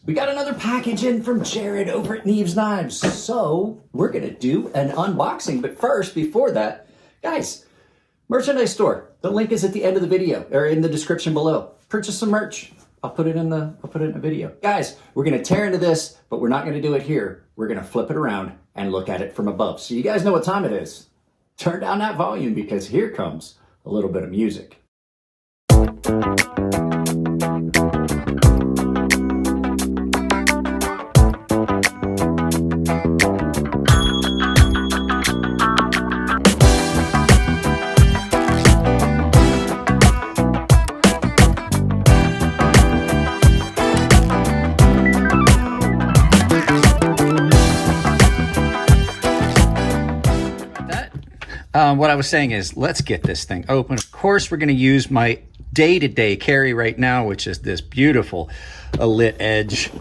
We got another package in from Jared over at Neves Knives. So we're gonna do an unboxing, but first, before that, guys, merchandise store. The link is at the end of the video or in the description below. Purchase some merch. I'll put it in the video. Guys, we're gonna tear into this, but we're not gonna do it here. We're gonna flip it around and look at it from above. So you guys know what time it is. Turn down that volume because here comes a little bit of music. What I was saying is, let's get this thing open. Of course, we're going to use my day-to-day carry right now, which is this beautiful Lit Edge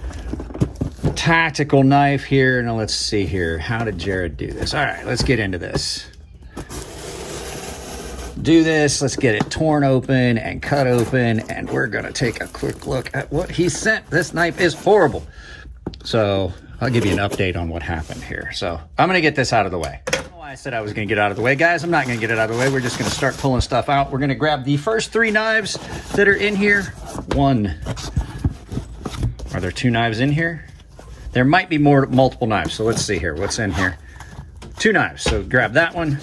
tactical knife here. Now, let's see here. How did Jared do this? All right, let's get into this. Let's get it torn open and cut open, and we're going to take a quick look at what he sent. This knife is horrible. So I'll give you an update on what happened here. So I'm going to get this out of the way. I said I was going to get out of the way. Guys, I'm not going to get it out of the way. We're just going to start pulling stuff out. We're going to grab the first 3 knives that are in here. Are there 2 knives in here? There might be multiple knives. So let's see here. What's in here? 2 knives. So grab that one.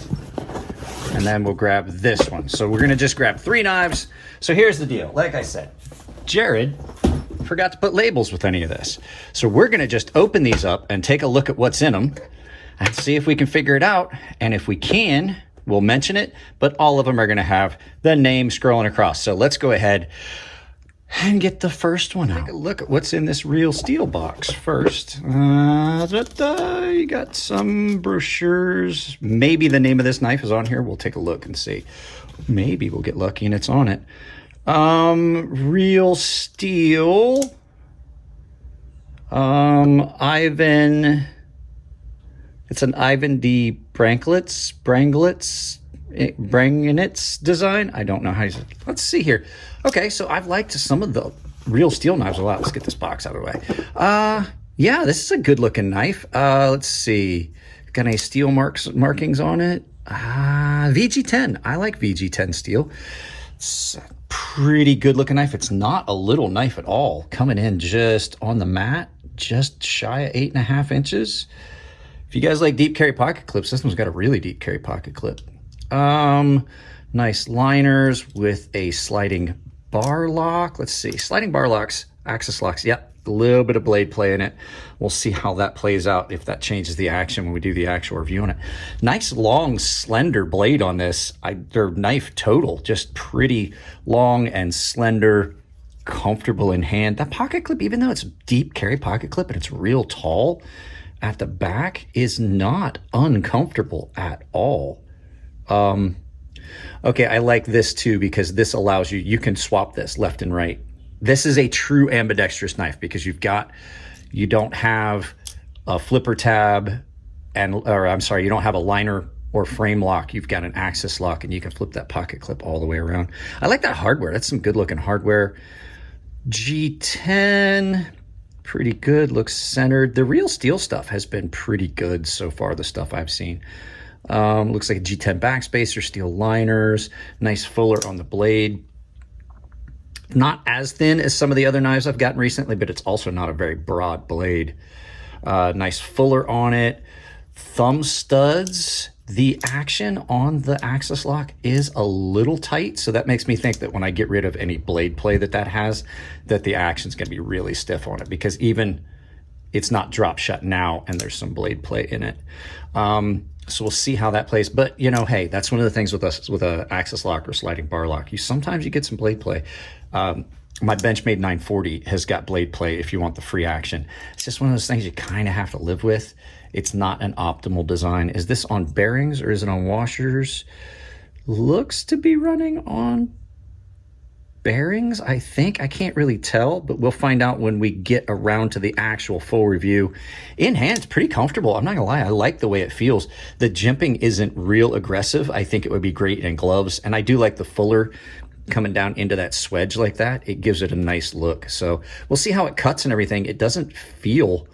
And then we'll grab this one. So we're going to just grab 3 knives. So here's the deal. Like I said, Jared forgot to put labels with any of this. So we're going to just open these up and take a look at what's in them and see if we can figure it out. And if we can, we'll mention it, but all of them are going to have the name scrolling across. So let's go ahead and get the first one out. Take a look at what's in this real steel box first. You got some brochures. Maybe the name of this knife is on here. We'll take a look and see. Maybe we'll get lucky and it's on it. Real steel. It's an Ivan D. Branglitz design. I don't know how you say it. Let's see here. Okay, so I've liked some of the real steel knives a lot. Let's get this box out of the way. Yeah, this is a good looking knife. Let's see. Got any steel markings on it? VG10. I like VG10 steel. It's a pretty good looking knife. It's not a little knife at all. Coming in just on the mat, just shy of 8.5 inches. If you guys like deep carry pocket clips, this one's got a really deep carry pocket clip. Nice liners with a sliding bar lock. Let's see, sliding bar locks, axis locks. Yep, a little bit of blade play in it. We'll see how that plays out, if that changes the action when we do the actual review on it. Nice long slender blade on this. Their knife total, just pretty long and slender, comfortable in hand. That pocket clip, even though it's deep carry pocket clip and it's real tall at the back, is not uncomfortable at all. Okay, I like this too because this allows you can swap this left and right. This is a true ambidextrous knife because you don't have a flipper tab you don't have a liner or frame lock. You've got an axis lock and you can flip that pocket clip all the way around. I like that hardware. That's some good looking hardware. G10, pretty good, looks centered. The real steel stuff has been pretty good so far, the stuff I've seen. Looks like a G10 backspacer, steel liners, nice fuller on the blade. Not as thin as some of the other knives I've gotten recently, but it's also not a very broad blade. Nice fuller on it. Thumb studs. The action on the axis lock is a little tight, so that makes me think that when I get rid of any blade play that has, that the action's going to be really stiff on it, because even it's not drop shut now and there's some blade play in it. So we'll see how that plays. But, you know, hey, that's one of the things with a axis lock or sliding bar lock. Sometimes you get some blade play. My Benchmade 940 has got blade play if you want the free action. It's just one of those things you kind of have to live with. It's not an optimal design. Is this on bearings or is it on washers? Looks to be running on bearings, I think. I can't really tell, but we'll find out when we get around to the actual full review. In hand, it's pretty comfortable. I'm not gonna lie, I like the way it feels. The jimping isn't real aggressive. I think it would be great in gloves, and I do like the fuller coming down into that swedge like that, it gives it a nice look. So we'll see how it cuts and everything. It doesn't feel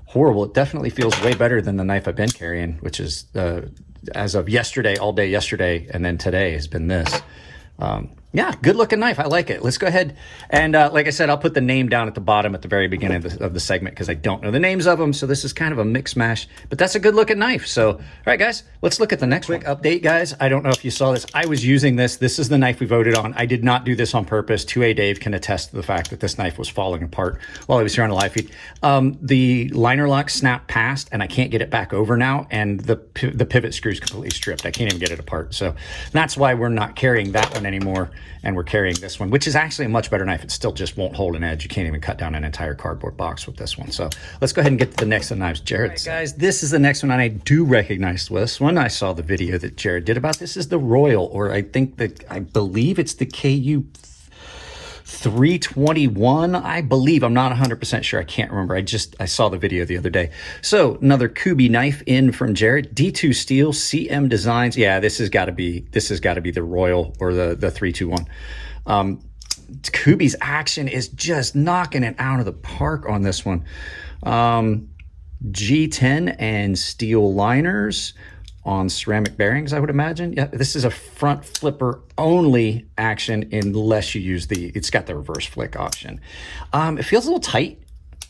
horrible. It definitely feels way better than the knife I've been carrying, which is as of yesterday, all day yesterday, and then today has been this. Yeah, good looking knife. I like it. Let's go ahead and like I said, I'll put the name down at the bottom at the very beginning of the segment because I don't know the names of them. So this is kind of a mix mash, but that's a good looking knife. So, all right, guys, let's look at the next quick update, guys. I don't know if you saw this. I was using this. This is the knife we voted on. I did not do this on purpose. 2A Dave can attest to the fact that this knife was falling apart while I was here on the live feed. The liner lock snapped past and I can't get it back over now. And the pivot screw is completely stripped. I can't even get it apart. So that's why we're not carrying that one anymore. And we're carrying this one, which is actually a much better knife. It still just won't hold an edge. You can't even cut down an entire cardboard box with this one. So let's go ahead and get to the next of the knives. Jared, right, guys, this is the next one, and I do recognize this one. I saw the video that Jared did about this. Is the Royal, or I believe it's the KU 321, I believe. I'm not 100% sure. I can't remember. I saw the video the other day. So another Kubey knife in from Jared. D2 steel, CM designs. Yeah, this has got to be the Royal or the 321. Kubey's action is just knocking it out of the park on this one. G10 and steel liners on ceramic bearings, I would imagine. Yeah, this is a front flipper only action unless you use it's got the reverse flick option. It feels a little tight,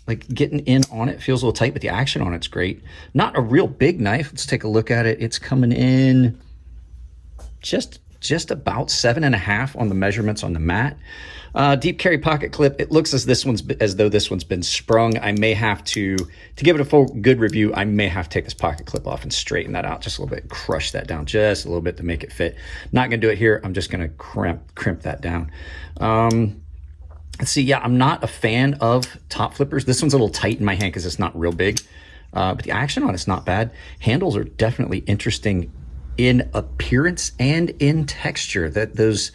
like getting in on it feels a little tight, but the action on it's great. Not a real big knife. Let's take a look at it. It's coming in just about 7.5 on the measurements on the mat. Deep carry pocket clip. It looks as though this one's been sprung. I may have to give it a full good review, I may have to take this pocket clip off and straighten that out just a little bit, crush that down just a little bit to make it fit. Not gonna do it here. I'm just gonna crimp that down. Let's see. Yeah, I'm not a fan of top flippers. This one's a little tight in my hand because it's not real big, but the action on it's not bad. Handles are definitely interesting in appearance and in texture. Those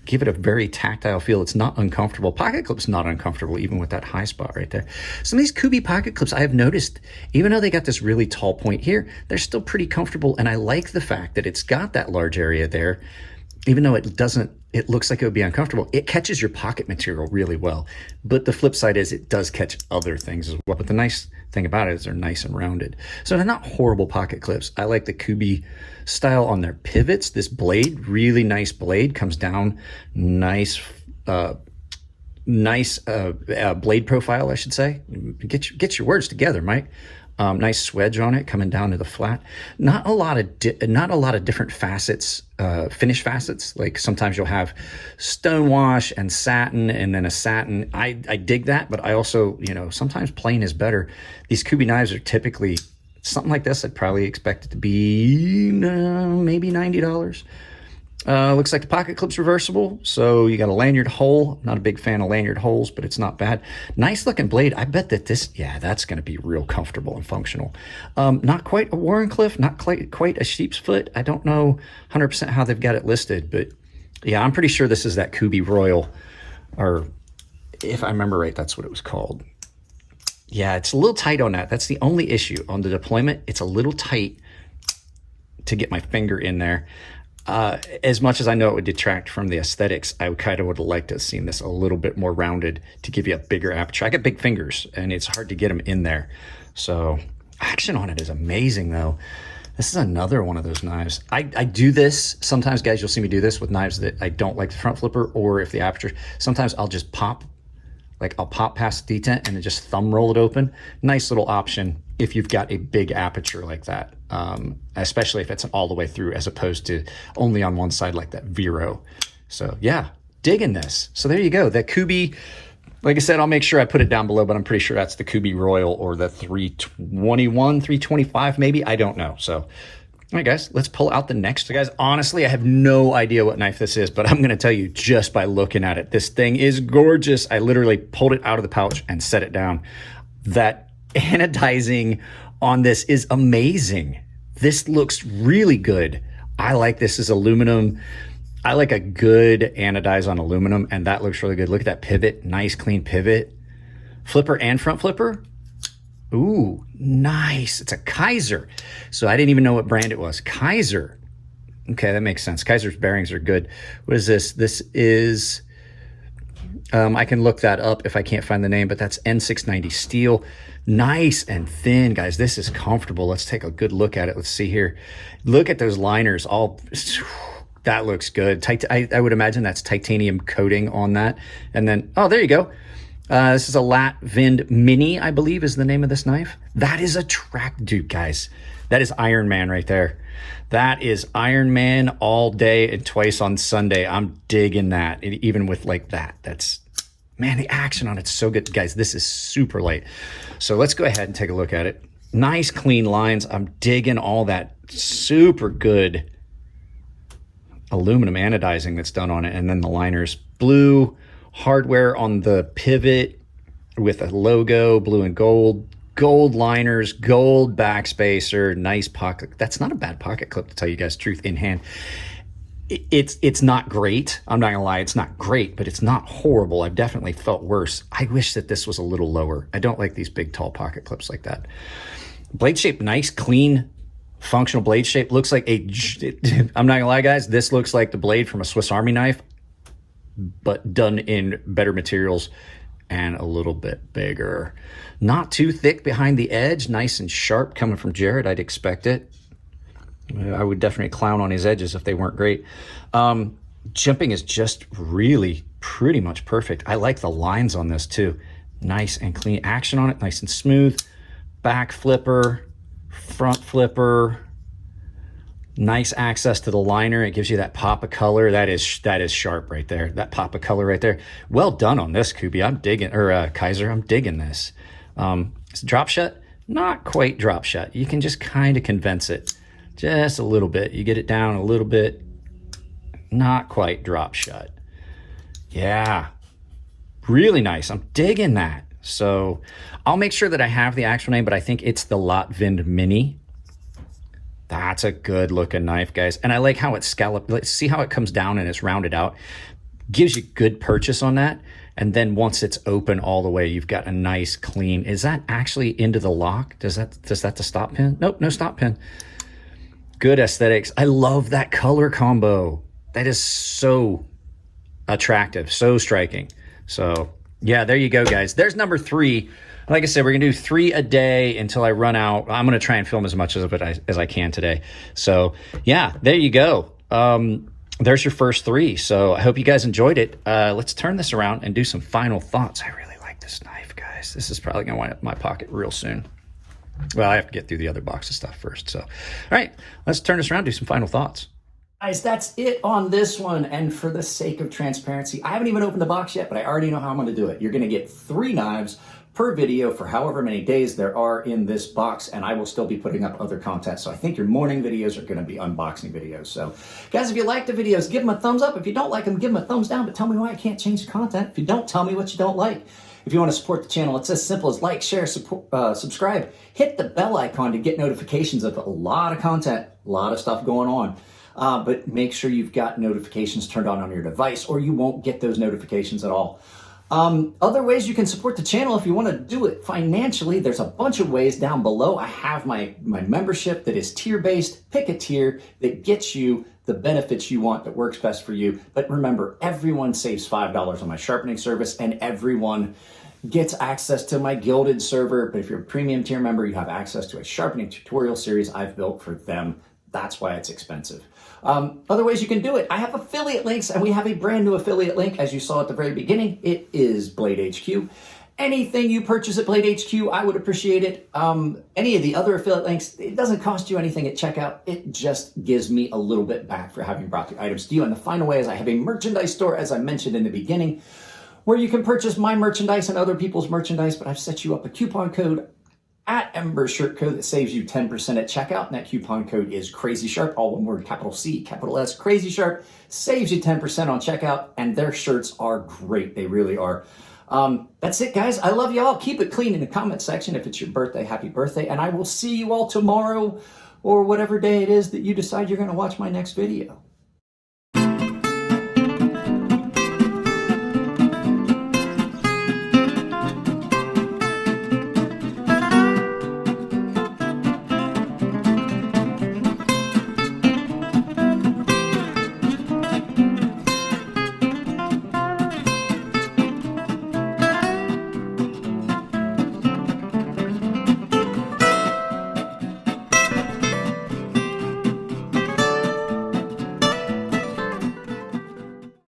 give it a very tactile feel. It's not uncomfortable. Pocket clip's not uncomfortable, even with that high spot right there. Some of these Kubey pocket clips I have noticed, even though they got this really tall point here, they're still pretty comfortable. And I like the fact that it's got that large area there, even though it looks like it would be uncomfortable. It catches your pocket material really well. But the flip side is it does catch other things as well. But the nice thing about it is they're nice and rounded. So they're not horrible pocket clips. I like the Kubey style on their pivots. This blade, really nice blade, comes down nice, blade profile, I should say. Get your words together, Mike. Nice swedge on it coming down to the flat. Not a lot of different facets, finish facets. Like sometimes you'll have stonewash and satin and then a satin. I dig that, but I also, sometimes plain is better. These Kubey knives are typically something like this. I'd probably expect it to be maybe $90. Looks like the pocket clip's reversible, so you got a lanyard hole. Not a big fan of lanyard holes, but it's not bad. Nice looking blade. I bet that that's going to be real comfortable and functional. Not quite a Warrenclyffe, not quite a sheep's foot. I don't know 100% how they've got it listed, but yeah, I'm pretty sure this is that Kubey Royal, or if I remember right, that's what it was called. Yeah, it's a little tight on that. That's the only issue on the deployment. It's a little tight to get my finger in there. As much as I know it would detract from the aesthetics, I kind of would have liked to have seen this a little bit more rounded to give you a bigger aperture. I got big fingers and it's hard to get them in there. So action on it is amazing though. This is another one of those knives. I do this sometimes, guys. You'll see me do this with knives that I don't like the front flipper, or if the aperture, sometimes I'll just pop, like I'll pop past the detent and then just thumb roll it open. Nice little option if you've got a big aperture like that, especially if it's all the way through as opposed to only on one side like that Vero. So yeah, digging this. So there you go. That Kubey, like I said, I'll make sure I put it down below, but I'm pretty sure that's the Kubey Royal or the 321, 325 maybe. I don't know. So, all right, guys, let's pull out the next. So, guys, honestly, I have no idea what knife this is, but I'm going to tell you just by looking at it. This thing is gorgeous. I literally pulled it out of the pouch and set it down. That anodizing on this is amazing. This looks really good. I like this as aluminum. I like a good anodize on aluminum, and that looks really good. Look at that pivot. Nice, clean pivot. Flipper and front flipper. Ooh, nice. It's a Kizer. So I didn't even know what brand it was. Kizer. Okay, that makes sense. Kizer's bearings are good. What is this? This is, I can look that up if I can't find the name, but that's N690 steel. Nice and thin, guys. This is comfortable. Let's take a good look at it. Let's see here. Look at those liners. All that looks good. I would imagine that's titanium coating on that. And then, oh, there you go. This is a Latt Vind Mini, I believe is the name of this knife. That is a dude, guys. That is Iron Man right there. That is Iron Man all day and twice on Sunday. I'm digging that. Even with like that. That's, man, the action on it's so good. Guys, this is super light. So let's go ahead and take a look at it. Nice clean lines. I'm digging all that super good aluminum anodizing that's done on it. And then the liners, blue hardware on the pivot with a logo, blue and gold. Gold liners, gold backspacer, nice pocket. That's not a bad pocket clip, to tell you guys the truth, in hand. It's not great. I'm not gonna lie, it's not great, but it's not horrible. I've definitely felt worse. I wish that this was a little lower. I don't like these big, tall pocket clips like that. Blade shape, nice, clean, functional blade shape. Looks like I'm not gonna lie, guys, this looks like the blade from a Swiss Army knife, but done in better materials and a little bit bigger. Not too thick behind the edge, nice and sharp coming from Jared. I'd expect it. I would definitely clown on his edges if they weren't great. Jimping is just really pretty much perfect. I like the lines on this too. Nice and clean action on it, nice and smooth. Back flipper, front flipper, nice access to the liner. It gives you that pop of color. That is sharp right there. That pop of color right there. Well done on this, Kubey. I'm digging, or Kizer, I'm digging this. It's drop shut, not quite drop shut. You can just kind of condense it just a little bit. You get it down a little bit, not quite drop shut. Yeah, really nice. I'm digging that. So I'll make sure that I have the actual name, but I think it's the Latt Vind Mini. That's a good looking knife, guys. And I like how it's scalloped. Let's see how it comes down and it's rounded out. Gives you good purchase on that. And then once it's open all the way, you've got a nice clean. Is that actually into the lock? Does that the stop pin? Nope, no stop pin. Good aesthetics. I love that color combo. That is so attractive, so striking. So yeah, there you go, guys. There's number 3. Like I said, we're gonna do 3 a day until I run out. I'm gonna try and film as much of it as I can today. So yeah, there you go. There's your first 3. So I hope you guys enjoyed it. Let's turn this around and do some final thoughts. I really like this knife, guys. This is probably gonna wind up in my pocket real soon. Well, I have to get through the other box of stuff first. So, all right, let's turn this around, do some final thoughts. Guys, that's it on this one. And for the sake of transparency, I haven't even opened the box yet, but I already know how I'm gonna do it. You're gonna get 3 knives per video for however many days there are in this box, and I will still be putting up other content. So I think your morning videos are gonna be unboxing videos. So guys, if you like the videos, give them a thumbs up. If you don't like them, give them a thumbs down, but tell me why I can't change the content. If you don't, tell me what you don't like. If you want to support the channel, it's as simple as like, share, subscribe, hit the bell icon to get notifications of a lot of content, a lot of stuff going on. But make sure you've got notifications turned on your device, or you won't get those notifications at all. Other ways you can support the channel if you want to do it financially, there's a bunch of ways down below. I have my membership that is tier-based. Pick a tier that gets you the benefits you want, that works best for you. But remember, everyone saves $5 on my sharpening service, and everyone gets access to my gilded server. But if you're a premium tier member, you have access to a sharpening tutorial series I've built for them. That's why it's expensive. Other ways you can do it, I have affiliate links, and we have a brand new affiliate link, as you saw at the very beginning. It is Blade HQ. Anything you purchase at Blade HQ, I would appreciate it. Any of the other affiliate links, it doesn't cost you anything at checkout. It just gives me a little bit back for having brought the items to you. And the final way is I have a merchandise store, as I mentioned in the beginning, where you can purchase my merchandise and other people's merchandise, but I've set you up a coupon code at Ember shirt code that saves you 10% at checkout, and that coupon code is CrazySharp, all one word, capital C, capital S, CrazySharp, saves you 10% on checkout, and their shirts are great. They really are. That's it, guys. I love you all. Keep it clean in the comment section. If it's your birthday, happy birthday, and I will see you all tomorrow or whatever day it is that you decide you're going to watch my next video.